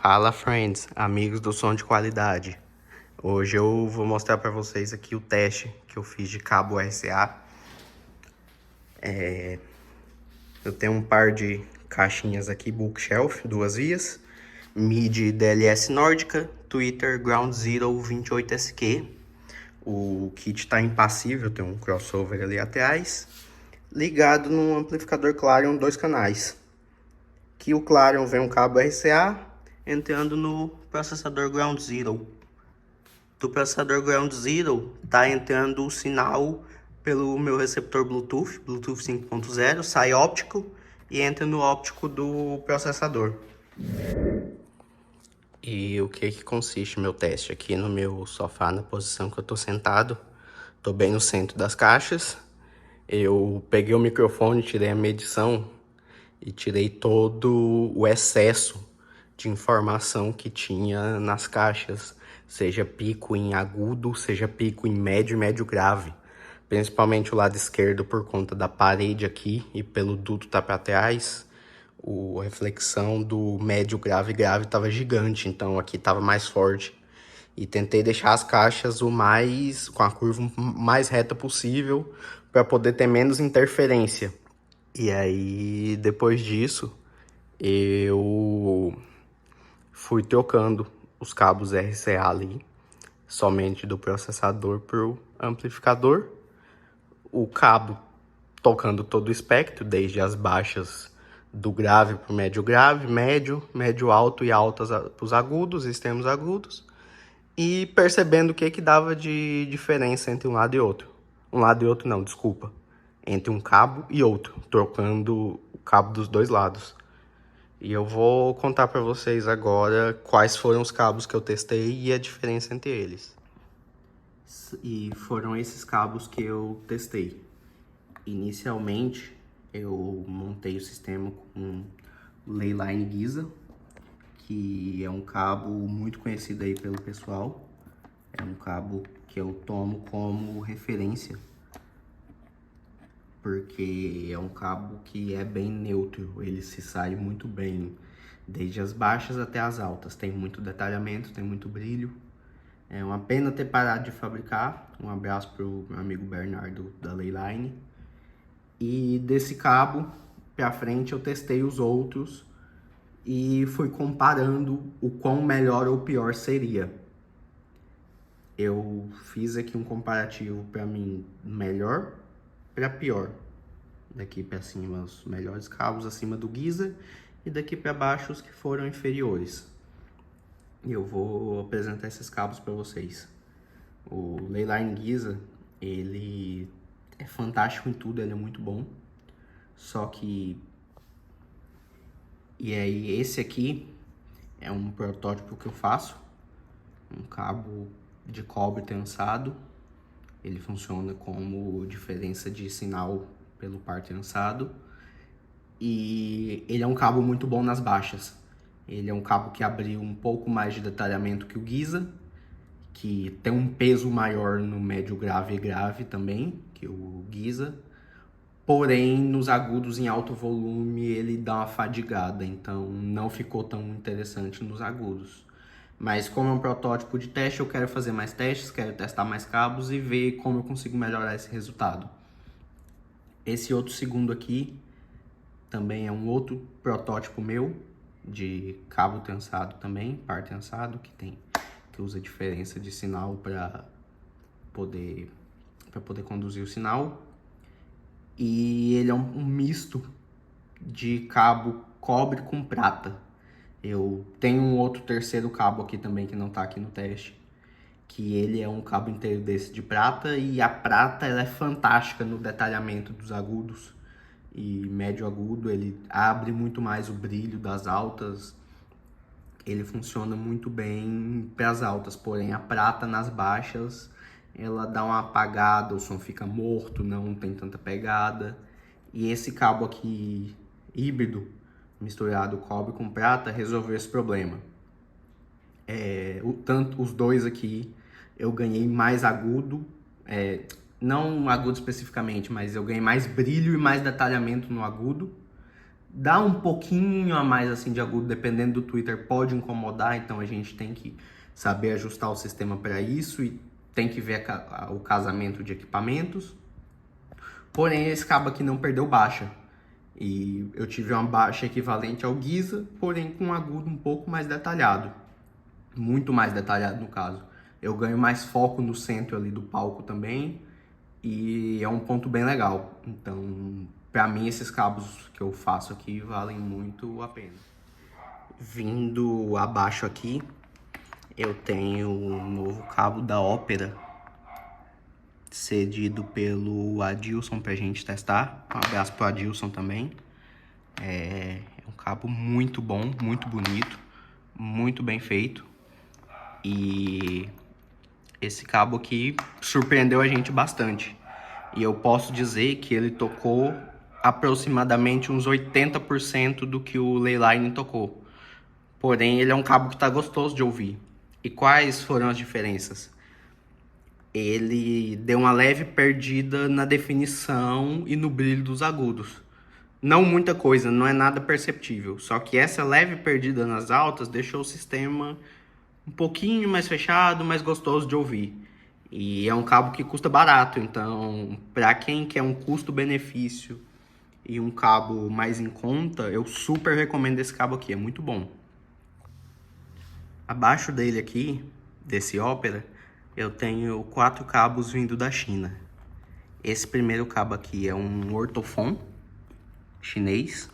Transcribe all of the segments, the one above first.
Fala, friends, amigos do som de qualidade. Hoje eu vou mostrar para vocês aqui o teste que eu fiz de cabo RCA. Eu tenho um par de caixinhas aqui, bookshelf, 2 vias, MIDI DLS Nórdica, Twitter Ground Zero 28SQ. O kit está impassível, tem um crossover ali atrás, ligado num amplificador Clarion 2 canais. Que o Clarion vem um cabo RCA entrando no processador Ground Zero. Do processador Ground Zero tá entrando o sinal pelo meu receptor Bluetooth 5.0, sai óptico e entra no óptico do processador. E o que consiste meu teste? Aqui no meu sofá, na posição que eu tô sentado, tô bem no centro das caixas. Eu peguei o microfone, tirei a medição e tirei todo o excesso de informação que tinha nas caixas, seja pico em agudo, seja pico em médio e médio grave. Principalmente o lado esquerdo por conta da parede aqui e pelo duto tá para trás, a reflexão do médio grave estava gigante, então aqui estava mais forte. E tentei deixar as caixas com a curva mais reta possível para poder ter menos interferência. E aí, depois disso, eu fui trocando os cabos RCA ali, somente do processador pro amplificador. O cabo tocando todo o espectro, desde as baixas do grave pro médio grave, médio alto e altas pros agudos, extremos agudos. E percebendo o que dava de diferença entre um lado e outro. Um lado e outro não, desculpa. Entre um cabo e outro, trocando o cabo dos dois lados. E eu vou contar para vocês agora quais foram os cabos que eu testei e a diferença entre eles. E foram esses cabos que eu testei. Inicialmente, eu montei o sistema com o Leyline Giza, que é um cabo muito conhecido aí pelo pessoal. É um cabo que eu tomo como referência, porque é um cabo que é bem neutro, ele se sai muito bem, desde as baixas até as altas. Tem muito detalhamento, tem muito brilho. É uma pena ter parado de fabricar. Um abraço pro meu amigo Bernardo da Leyline. E desse cabo pra frente eu testei os outros e fui comparando o quão melhor ou pior seria. Eu fiz aqui um comparativo para mim melhor para pior. Daqui para cima os melhores cabos acima do Giza e daqui para baixo os que foram inferiores. E eu vou apresentar esses cabos para vocês. O Leyline Giza, ele é fantástico em tudo, ele é muito bom. Só que... E aí esse aqui é um protótipo que eu faço. Um cabo de cobre trançado. Ele funciona como diferença de sinal pelo par trançado. E ele é um cabo muito bom nas baixas. Ele é um cabo que abriu um pouco mais de detalhamento que o Giza, que tem um peso maior no médio grave e grave também, que o Giza. Porém, nos agudos em alto volume ele dá uma fadigada, então não ficou tão interessante nos agudos. Mas como é um protótipo de teste, eu quero fazer mais testes, quero testar mais cabos e ver como eu consigo melhorar esse resultado. Esse outro segundo aqui também é um outro protótipo meu, de cabo trançado também, par trançado, que usa diferença de sinal para poder conduzir o sinal. E ele é um misto de cabo cobre com prata. Eu tenho um outro terceiro cabo aqui também que não está aqui no teste, que ele é um cabo inteiro desse de prata, e a prata ela é fantástica no detalhamento dos agudos e médio agudo. Ele abre muito mais o brilho das altas, ele funciona muito bem para as altas, porém a prata nas baixas ela dá uma apagada, o som fica morto, não tem tanta pegada. E esse cabo aqui híbrido, misturado cobre com prata, resolveu esse problema. Os dois aqui eu ganhei mais agudo, não agudo especificamente, mas eu ganhei mais brilho e mais detalhamento no agudo. dá um pouquinho a mais assim de agudo, dependendo do Twitter, pode incomodar, então a gente tem que saber ajustar o sistema para isso e tem que ver o casamento de equipamentos. Porém, esse cabo aqui não perdeu baixa. E eu tive uma baixa equivalente ao Giza, porém com um agudo um pouco mais detalhado. Muito mais detalhado no caso. Eu ganho mais foco no centro ali do palco também. E é um ponto bem legal. Então, para mim, esses cabos que eu faço aqui valem muito a pena. Vindo abaixo aqui, eu tenho um novo cabo da Ópera, cedido pelo Adilson pra gente testar. Um abraço pro Adilson também. É um cabo muito bom, muito bonito, muito bem feito. E esse cabo aqui surpreendeu a gente bastante. E eu posso dizer que ele tocou aproximadamente uns 80% do que o Leyline tocou. Porém, ele é um cabo que tá gostoso de ouvir. E quais foram as diferenças? Ele deu uma leve perdida na definição e no brilho dos agudos. Não muita coisa, não é nada perceptível. Só que essa leve perdida nas altas deixou o sistema um pouquinho mais fechado, mais gostoso de ouvir. E é um cabo que custa barato, então para quem quer um custo-benefício e um cabo mais em conta, eu super recomendo esse cabo aqui, é muito bom. Abaixo dele aqui, desse Opera, eu tenho 4 cabos vindo da China. Esse primeiro cabo aqui é um Ortofon chinês.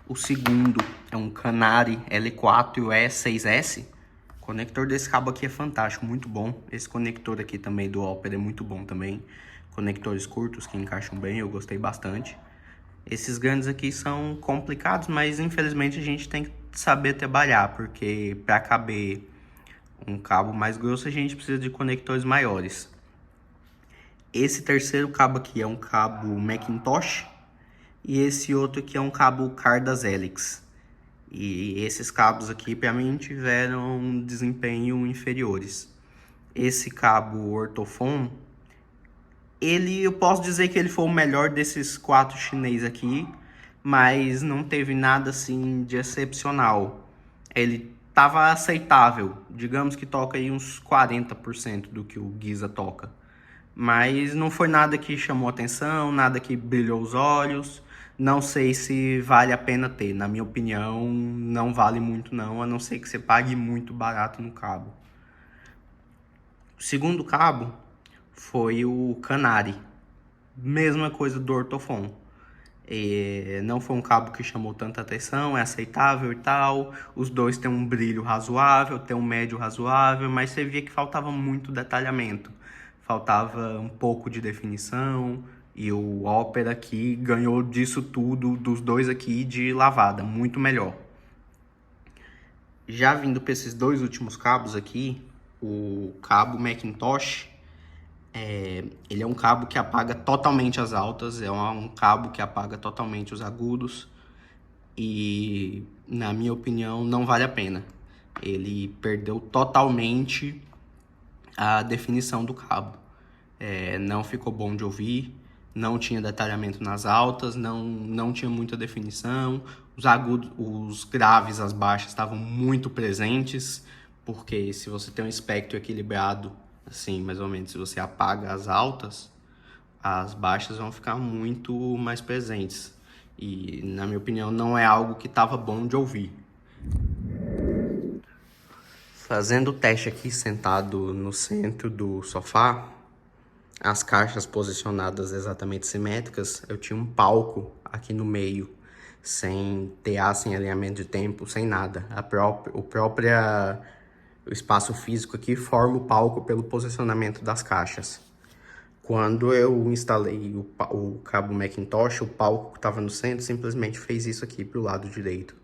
O segundo é um Canari L4 e o E6S. O conector desse cabo aqui é fantástico, muito bom. Esse conector aqui também do Opera é muito bom também. Conectores curtos que encaixam bem, eu gostei bastante. Esses grandes aqui são complicados, mas infelizmente a gente tem que saber trabalhar, porque para caber um cabo mais grosso a gente precisa de conectores maiores. Esse terceiro cabo aqui é um cabo Macintosh e esse outro aqui é um cabo Cardas Helix. E esses cabos aqui para mim tiveram um desempenho inferiores. Esse cabo Ortofon, eu posso dizer que ele foi o melhor desses 4 chineses aqui, mas não teve nada assim de excepcional. Ele tava aceitável, digamos que toca aí uns 40% do que o Giza toca. Mas não foi nada que chamou atenção, nada que brilhou os olhos. Não sei se vale a pena ter. Na minha opinião, não vale muito não, a não ser que você pague muito barato no cabo. O segundo cabo foi o Canari. Mesma coisa do Ortofon. Não foi um cabo que chamou tanta atenção, é aceitável e tal. Os dois têm um brilho razoável, tem um médio razoável, mas você via que faltava muito detalhamento. Faltava um pouco de definição, e o Opera aqui ganhou disso tudo, dos dois aqui, de lavada, muito melhor. Já vindo para esses dois últimos cabos aqui, o cabo Macintosh, ele é um cabo que apaga totalmente as altas, é um cabo que apaga totalmente os agudos e, na minha opinião, não vale a pena. Ele perdeu totalmente a definição do cabo. Não ficou bom de ouvir, não tinha detalhamento nas altas, não tinha muita definição, os agudos, os graves, as baixas estavam muito presentes, porque se você tem um espectro equilibrado, assim, mais ou menos, se você apaga as altas, as baixas vão ficar muito mais presentes. E, na minha opinião, não é algo que estava bom de ouvir. Fazendo o teste aqui, sentado no centro do sofá, as caixas posicionadas exatamente simétricas, eu tinha um palco aqui no meio, sem TA, sem alinhamento de tempo, sem nada. O espaço físico aqui forma o palco pelo posicionamento das caixas. Quando eu instalei o cabo Macintosh, o palco que estava no centro simplesmente fez isso aqui para o lado direito.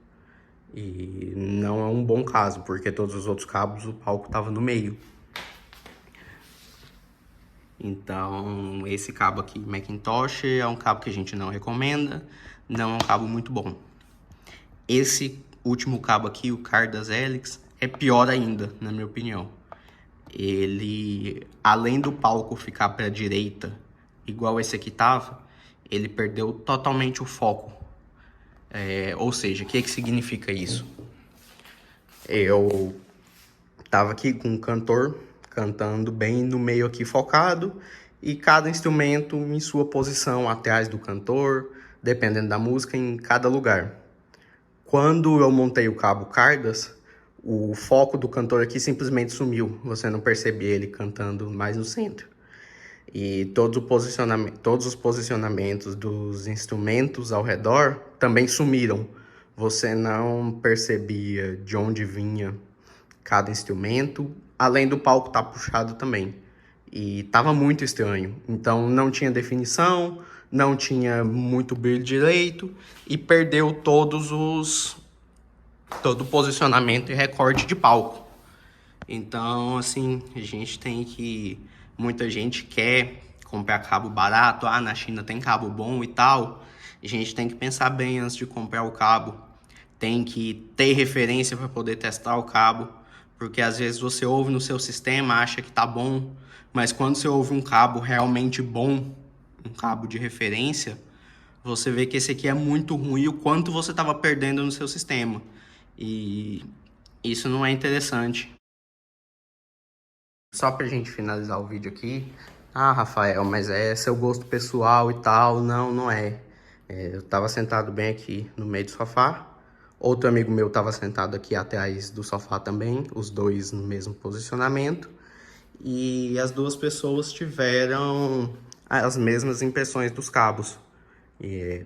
E não é um bom caso, porque todos os outros cabos o palco estava no meio. Então, esse cabo aqui, Macintosh, é um cabo que a gente não recomenda, não é um cabo muito bom. Esse último cabo aqui, o Cardas Helix, é pior ainda, na minha opinião. Ele, além do palco ficar para a direita, igual esse aqui tava, ele perdeu totalmente o foco. Ou seja, o que significa isso? Eu tava aqui com um cantor cantando bem no meio aqui focado e cada instrumento em sua posição atrás do cantor, dependendo da música, em cada lugar. Quando eu montei o cabo Cardas, o foco do cantor aqui simplesmente sumiu. Você não percebia ele cantando mais no centro. E todos os posicionamentos dos instrumentos ao redor também sumiram. Você não percebia de onde vinha cada instrumento, além do palco estar puxado também. E tava muito estranho. Então não tinha definição, não tinha muito brilho direito e perdeu todo o posicionamento e recorte de palco. Então, assim, a gente tem que... Muita gente quer comprar cabo barato, na China tem cabo bom e tal. A gente tem que pensar bem antes de comprar o cabo. Tem que ter referência para poder testar o cabo, porque às vezes você ouve no seu sistema, acha que tá bom, mas quando você ouve um cabo realmente bom, um cabo de referência, você vê que esse aqui é muito ruim e o quanto você estava perdendo no seu sistema. E isso não é interessante. Só pra gente finalizar o vídeo aqui. Rafael, mas é seu gosto pessoal e tal. Não, não é. Eu tava sentado bem aqui no meio do sofá. Outro amigo meu tava sentado aqui atrás do sofá também. Os dois no mesmo posicionamento. E as duas pessoas tiveram as mesmas impressões dos cabos. E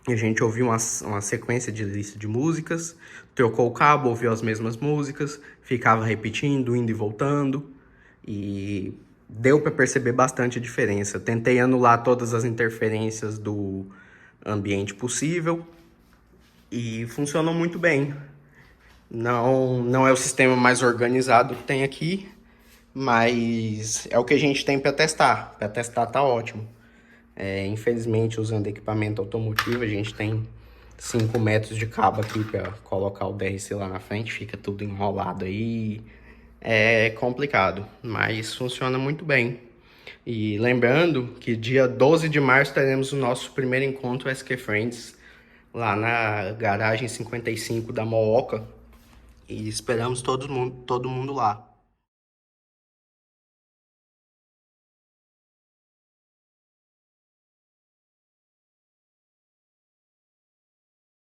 a gente ouviu uma sequência de lista de músicas, trocou o cabo, ouviu as mesmas músicas, ficava repetindo, indo e voltando, e deu para perceber bastante a diferença. Tentei anular todas as interferências do ambiente possível e funcionou muito bem. Não é o sistema mais organizado que tem aqui, mas é o que a gente tem para testar. Para testar tá ótimo. Infelizmente, usando equipamento automotivo, a gente tem 5 metros de cabo aqui para colocar o DRC lá na frente, fica tudo enrolado aí. É complicado, mas funciona muito bem. E lembrando que dia 12 de março teremos o nosso primeiro encontro SQ Friends, lá na garagem 55 da Mooca. E esperamos todo mundo lá.